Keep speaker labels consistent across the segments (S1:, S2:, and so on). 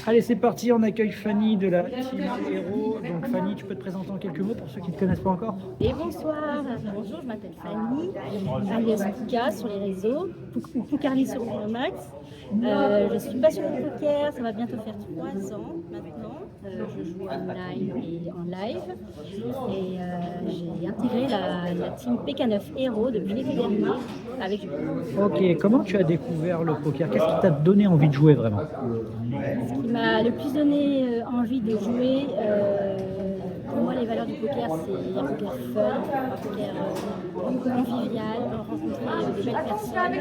S1: Allez, c'est parti, on accueille Fanny de la Team Hero. Donc Fanny, tu peux te présenter en quelques mots pour ceux qui ne te connaissent pas encore?
S2: Et bonsoir, bonjour, je m'appelle Fanny, alias Pouka sur les réseaux, ou Poukarli sur Max. Je suis passionnée de poker, ça va bientôt faire 3 ans maintenant. Je joue en live et j'ai intégré la team PK9 Hero depuis l'été dernier avec du poker.
S1: Ok, comment tu as découvert le poker? Qu'est-ce qui t'a donné envie de jouer vraiment?
S2: Ce qui m'a le plus donné envie de jouer, pour moi, les valeurs du poker, c'est un poker fun, un poker convivial, rencontrer de belles personnes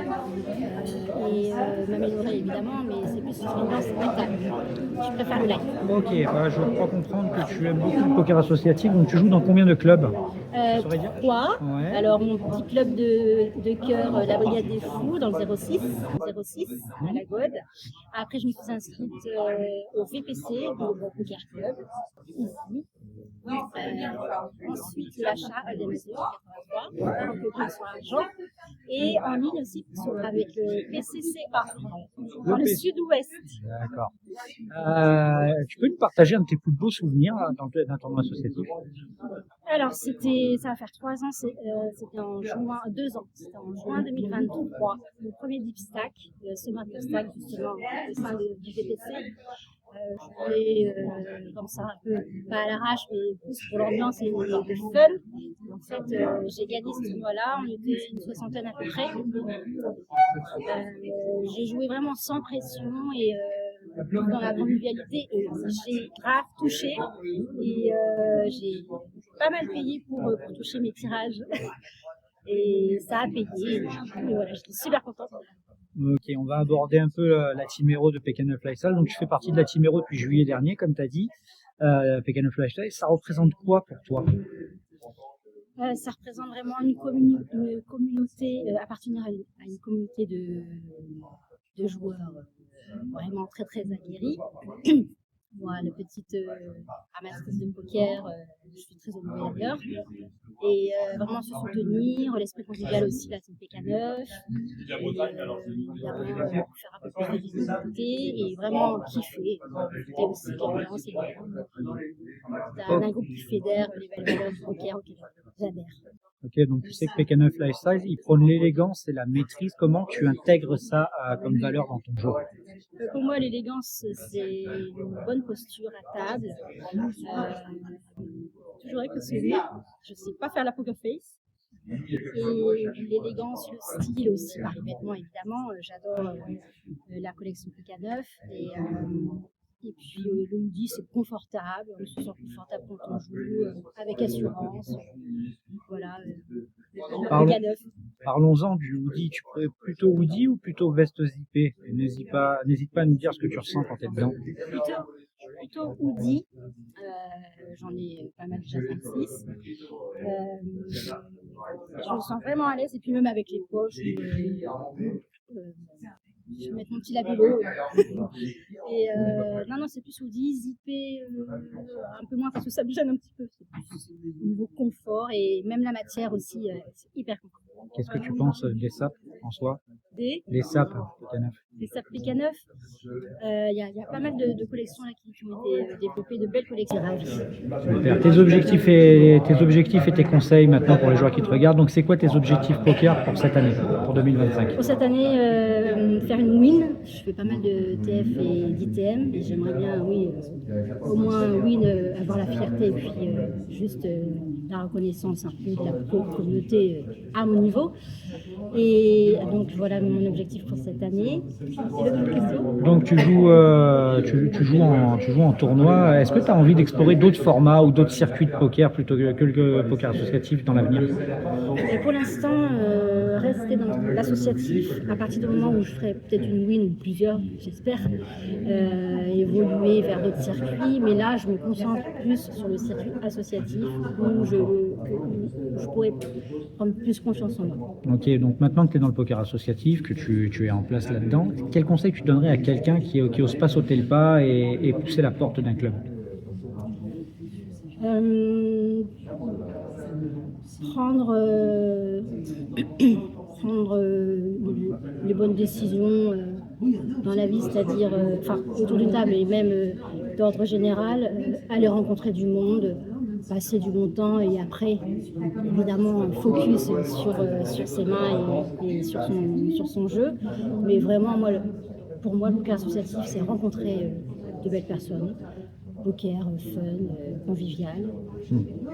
S2: et m'améliorer évidemment, mais c'est plus une ambiance mentale. Je préfère le live.
S1: Ok, bah, je crois comprendre que tu aimes beaucoup le poker associatif. Donc tu joues dans combien de clubs? Tu saurais dire?
S2: 3.
S1: Ouais.
S2: Alors, mon petit club de cœur, la Brigade des Fous, dans le 06 à la Gaude. Après, je me suis inscrite au VPC, au Poker Club, ici. Ensuite, l'achat des mesures 83, donc le sur argent. Et en ligne aussi avec le PCCA, dans le sud-ouest.
S1: D'accord. Tu peux nous partager un de tes plus beaux souvenirs d'un tournoi associatif?
S2: Alors, ça va faire 3 ans, c'était en juin, 2 ans, c'était en juin 2023, le premier Deep Stack, ce Master Stack, justement, au sein du VPC. Je voulais, comme ça, un peu, pas à l'arrache, mais plus pour l'ambiance et le fun. En fait, j'ai gagné ce tournoi-là, on était une 60aine à peu près. J'ai joué vraiment sans pression et dans la convivialité et j'ai grave touché et j'ai pas mal payé pour toucher mes tirages et ça a payé et voilà, je suis super contente.
S1: Ok, on va aborder un peu la Team Hero de PK9 Lifestyle. Donc tu fais partie de la Team Hero depuis juillet dernier, comme tu as dit. PK9 Lifestyle, ça représente quoi pour toi?
S2: Ça représente vraiment une communauté, appartenir à une communauté de joueurs vraiment très très aguerris. Moi, la petite amatrice de poker, je suis très honorée d'ailleurs. Et vraiment se soutenir, l'esprit convivial aussi, la team PK9. Et évidemment, faire un peu plus de visibilité et vraiment kiffer. Profiter aussi de l'ambiance et d'un groupe qui fédère les belles valeurs du poker auquel j'adhère.
S1: Ok, donc tu sais que PK9 Lifestyle, ils prônent l'élégance et la maîtrise. Comment tu intègres ça comme valeur dans ton jeu?
S2: Pour moi, l'élégance, c'est une bonne posture à table. Toujours avec le sourire. Je ne sais pas faire la poker face. Et l'élégance, le style aussi, par les vêtements évidemment. J'adore la collection PK9. Et puis le hoodie, c'est confortable. On se sent confortable quand on joue, avec assurance. Voilà, PK9.
S1: Parlons-en du hoodie. Tu pourrais plutôt hoodie ou plutôt veste zippée? N'hésite pas à nous dire ce que tu ressens quand tu es dedans.
S2: Plutôt hoodie. J'en ai pas mal, déjà 5-6. Je me sens vraiment à l'aise et puis même avec les poches. Je vais mettre mon petit labello. Et non, c'est plus hoodie, zippé, un peu moins parce que ça me gêne un petit peu. C'est plus au niveau confort et même la matière aussi, c'est hyper confort.
S1: Qu'est-ce que tu penses des sapes en soi? Les sapes PK9.
S2: Les sapes PK9, il y a pas mal de collections là, qui ont été développées, de belles collections.
S1: Super. Tes objectifs et tes conseils maintenant pour les joueurs qui te regardent. Donc c'est quoi tes objectifs poker pour cette année, pour 2025?
S2: Pour cette année, faire une win. Je fais pas mal de TF et d'ITM et j'aimerais bien, oui, au moins win, avoir la fierté et puis juste la reconnaissance un peu de la communauté à mon niveau. Et donc voilà mon objectif pour cette année. Et l'autre question?
S1: Donc tu joues en tournoi. Est-ce que tu as envie d'explorer d'autres formats ou d'autres circuits de poker plutôt que le poker associatif dans l'avenir?
S2: Et pour l'instant, rester dans l'associatif, à partir du moment où je ferai peut-être une win ou plusieurs, j'espère, évoluer vers d'autres circuits. Mais là, je me concentre plus sur le circuit associatif où je pourrais prendre plus confiance en moi.
S1: Ok, donc maintenant que tu es dans le poker associatif, que tu es en place là-dedans, quel conseil tu donnerais à quelqu'un qui n'ose pas sauter le pas et pousser la porte d'un club?
S2: prendre les bonnes décisions dans la vie, c'est-à-dire autour d'une table et même d'ordre général, aller rencontrer du monde, passer du bon temps et après, évidemment, focus sur ses mains et sur son jeu. Mais vraiment, pour moi, le poker associatif, c'est rencontrer de belles personnes. Poker, fun, convivial,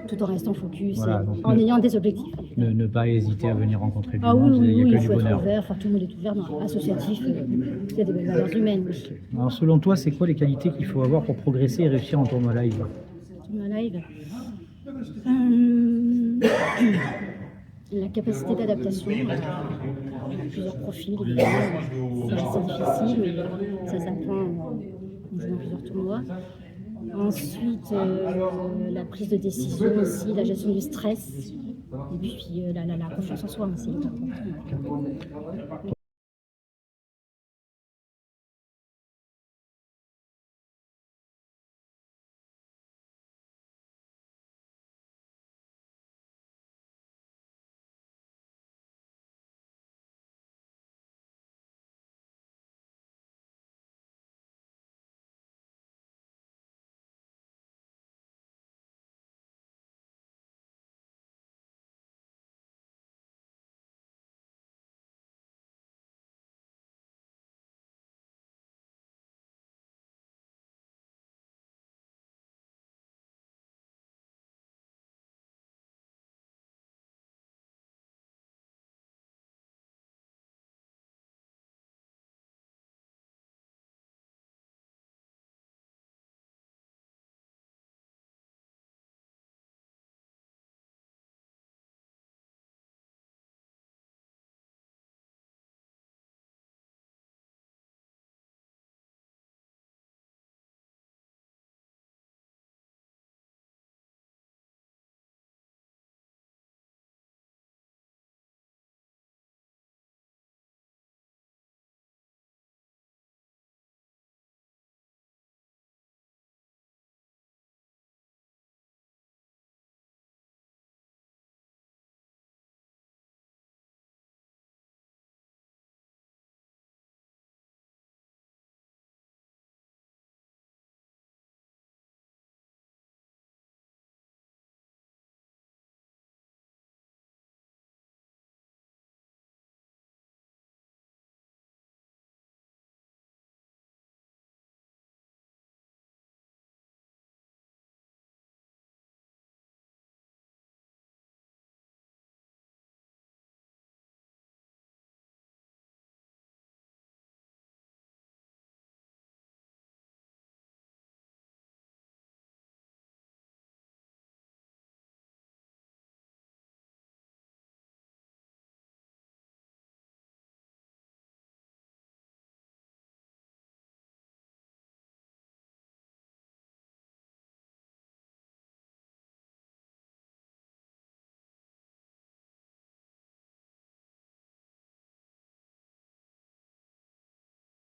S2: tout en restant focus,
S1: Voilà,
S2: en ayant des objectifs.
S1: Ne pas hésiter à venir rencontrer du
S2: Ah
S1: monde,
S2: oui,
S1: il n'y a
S2: il
S1: que du
S2: faut être
S1: bonheur.
S2: ouvert, tout le monde est ouvert dans l'associatif, il y a des belles valeurs humaines.
S1: Alors selon toi, c'est quoi les qualités qu'il faut avoir pour progresser et réussir en tournoi live?
S2: Tournoi live, la capacité d'adaptation à plusieurs profils, évidemment, c'est assez difficile, mais ça s'apprend en jouant plusieurs tournois. Ensuite, la prise de décision aussi, la gestion du stress, et puis la confiance en soi, c'est important.